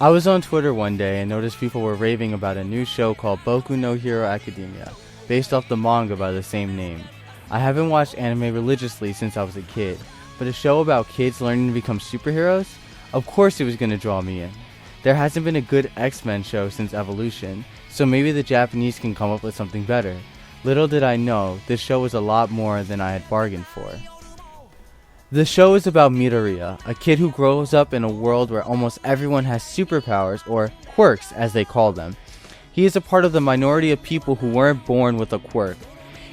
I was on Twitter one day and noticed people were raving about a new show called Boku no Hero Academia, based off the manga by the same name. I haven't watched anime religiously since I was a kid, but a show about kids learning to become superheroes? Of course it was going to draw me in. There hasn't been a good X-Men show since Evolution, so maybe the Japanese can come up with something better. Little did I know, this show was a lot more than I had bargained for. The show is about Midoriya, a kid who grows up in a world where almost everyone has superpowers, or quirks as they call them. He is a part of the minority of people who weren't born with a quirk.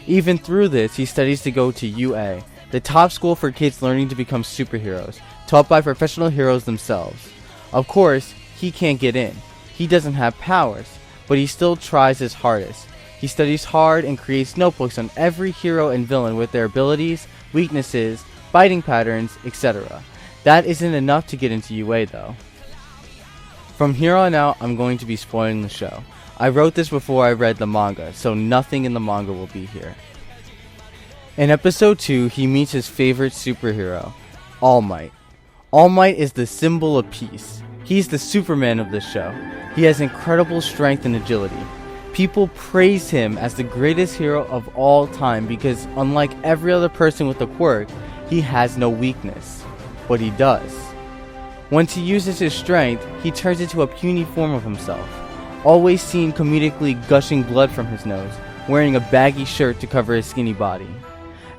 Even through this, he studies to go to UA, the top school for kids learning to become superheroes, taught by professional heroes themselves. Of course, he can't get in. He doesn't have powers, but he still tries his hardest. He studies hard and creates notebooks on every hero and villain with their abilities, weaknesses, fighting patterns, etc. That isn't enough to get into UA though. From here on out, I'm going to be spoiling the show. I wrote this before I read the manga, so nothing in the manga will be here. In episode 2, he meets his favorite superhero, All Might. All Might is the symbol of peace. He's the Superman of this show. He has incredible strength and agility. People praise him as the greatest hero of all time because unlike every other person with a quirk, he has no weakness, but he does. Once he uses his strength, he turns into a puny form of himself, always seen comedically gushing blood from his nose, wearing a baggy shirt to cover his skinny body.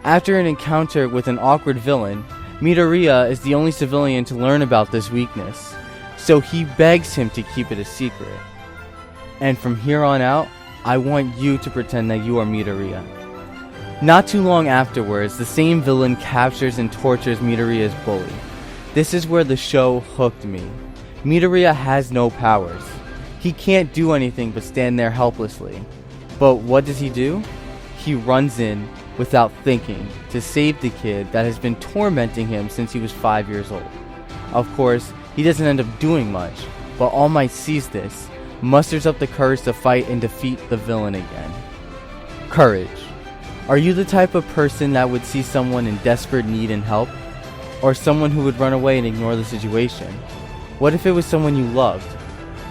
After an encounter with an awkward villain, Midoriya is the only civilian to learn about this weakness, so he begs him to keep it a secret. And from here on out, I want you to pretend that you are Midoriya. Not too long afterwards, the same villain captures and tortures Midoriya's bully. This is where the show hooked me. Midoriya has no powers. He can't do anything but stand there helplessly. But what does he do? He runs in, without thinking, to save the kid that has been tormenting him since he was 5 years old. Of course, he doesn't end up doing much, but All Might sees this, musters up the courage to fight and defeat the villain again. Courage. Are you the type of person that would see someone in desperate need and help? Or someone who would run away and ignore the situation? What if it was someone you loved?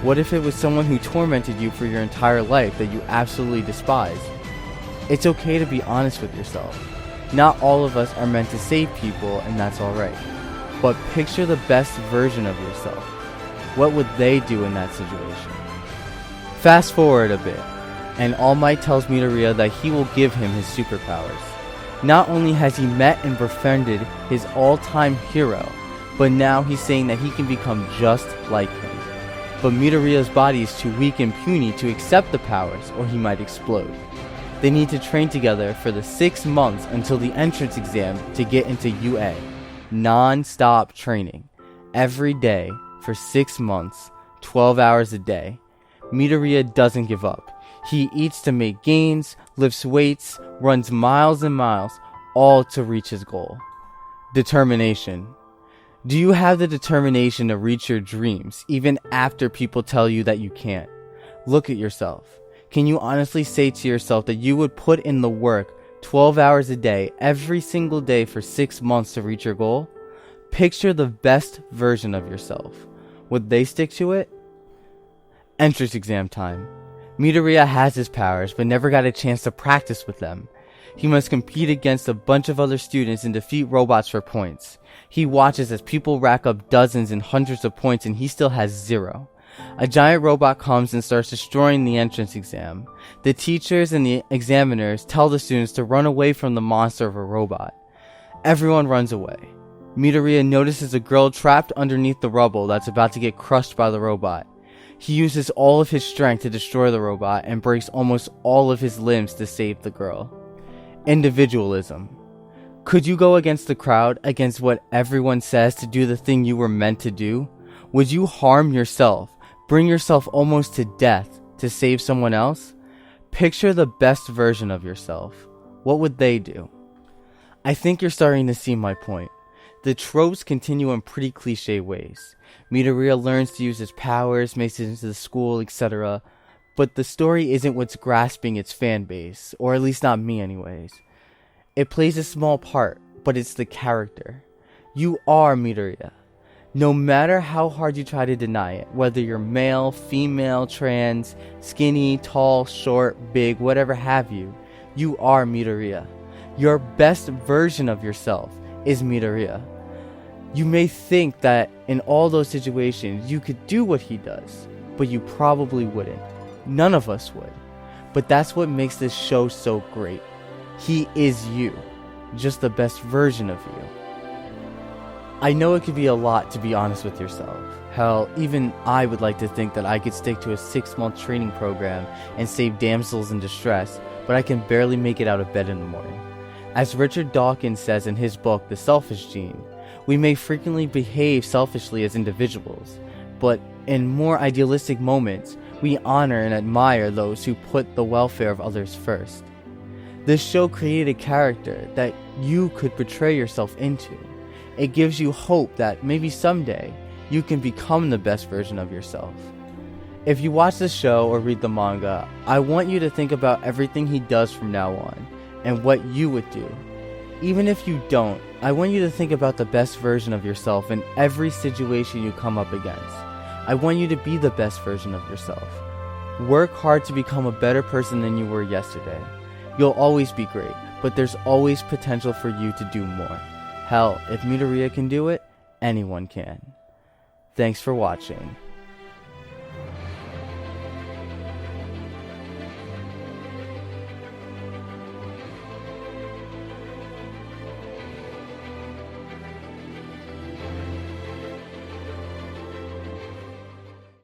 What if it was someone who tormented you for your entire life that you absolutely despise? It's okay to be honest with yourself. Not all of us are meant to save people, and that's alright. But picture the best version of yourself. What would they do in that situation? Fast forward a bit, and All Might tells Midoriya that he will give him his superpowers. Not only has he met and befriended his all-time hero, but now he's saying that he can become just like him. But Midoriya's body is too weak and puny to accept the powers, or he might explode. They need to train together for the 6 months until the entrance exam to get into UA. Non-stop training. Every day for 6 months, 12 hours a day. Midoriya doesn't give up. He eats to make gains, lifts weights, runs miles and miles, all to reach his goal. Determination. Do you have the determination to reach your dreams, even after people tell you that you can't? Look at yourself. Can you honestly say to yourself that you would put in the work 12 hours a day, every single day for 6 months to reach your goal? Picture the best version of yourself. Would they stick to it? Entrance exam time. Midoriya has his powers, but never got a chance to practice with them. He must compete against a bunch of other students and defeat robots for points. He watches as people rack up dozens and hundreds of points and he still has 0. A giant robot comes and starts destroying the entrance exam. The teachers and the examiners tell the students to run away from the monster of a robot. Everyone runs away. Midoriya notices a girl trapped underneath the rubble that's about to get crushed by the robot. He uses all of his strength to destroy the robot and breaks almost all of his limbs to save the girl. Individualism. Could you go against the crowd, against what everyone says to do the thing you were meant to do? Would you harm yourself, bring yourself almost to death to save someone else? Picture the best version of yourself. What would they do? I think you're starting to see my point. The tropes continue in pretty cliche ways. Midoriya learns to use his powers, makes it into the school, etc. But the story isn't what's grasping its fan base, or at least not me anyways. It plays a small part, but it's the character. You are Midoriya. No matter how hard you try to deny it, whether you're male, female, trans, skinny, tall, short, big, whatever have you, you are Midoriya. Your best version of yourself is Midoriya. You may think that in all those situations you could do what he does, but you probably wouldn't. None of us would. But that's what makes this show so great. He is you, just the best version of you. I know it could be a lot to be honest with yourself. Hell, even I would like to think that I could stick to a 6-month training program and save damsels in distress, but I can barely make it out of bed in the morning. As Richard Dawkins says in his book, The Selfish Gene, we may frequently behave selfishly as individuals, but in more idealistic moments, we honor and admire those who put the welfare of others first. This show created a character that you could portray yourself into. It gives you hope that maybe someday you can become the best version of yourself. If you watch the show or read the manga, I want you to think about everything he does from now on and what you would do. Even if you don't, I want you to think about the best version of yourself in every situation you come up against. I want you to be the best version of yourself. Work hard to become a better person than you were yesterday. You'll always be great, but there's always potential for you to do more. Hell, if Midoriya can do it, anyone can. Thanks for watching.